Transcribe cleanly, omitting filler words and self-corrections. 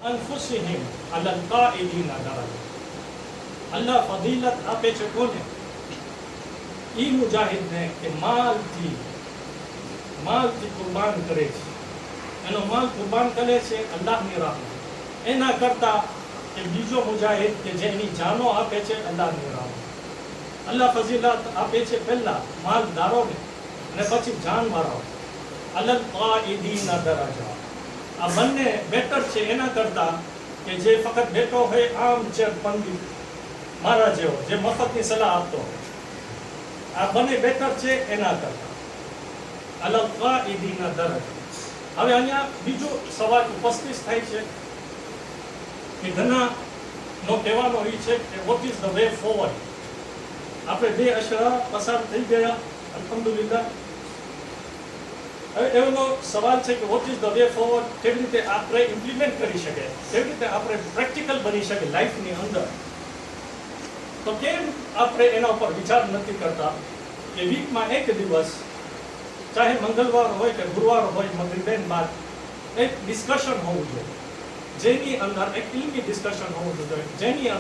અનફુસિહિમ અલલ કાઇદીના દરજા. અલ્લાહ ફજીલત આપે છે કોને? ઈ મુજાહિદને કે માલથી કુરબાન કરે છે, એનો માલ કુરબાન કરે છે અલ્લાહની રાહમાં. એના કરતા કે બીજો મુજાહિદ કે જેની જાનો આપે છે અલ્લાહની રાહમાં. અલ્લાહ ફજીલત આપે છે પહેલા માલદારોને અને પછી જાનવાળાઓ. અલલ કાઇદીના દરજા. આ બંને બેટર છે એના કરતા કે જે ફક્ત બેઠો હોય આમ ચેર પંડિત મારા જેવો, જે મફતની સલાહ આપતો હોય. આ બંને બેટર છે એના કરતા. અલલ કાઇદીના દરજા. હવે અહીંયા બીજો સવાલ ઉપસ્થિત થાય છે કે ઘણા નો કહેવાનો એ છે કે what is the way forward. આપણે 2 અશરા પસાર થઈ ગયા અલ્હમ્દુલિલ્લાહ. હવે એનો સવાલ છે કે what is the way forward, કેવી રીતે આપણે ઇમ્પ્લિમેન્ટ કરી શકે, કેવી રીતે આપણે પ્રેક્ટિકલ બની શકે લાઈફની અંદર. તો કેમ આપણે એના ઉપર વિચાર નથી કરતા કે વીકમાં એક દિવસ, ચાહે મંગળવાર હોય કે ગુરુવાર હોય, મગરીબેન બાદ એક ડિસ્કશન હોવું જોઈએ, જેની અંદર એક ઇલ્મી ડિસ્કશન હોવું જોઈએ, જેની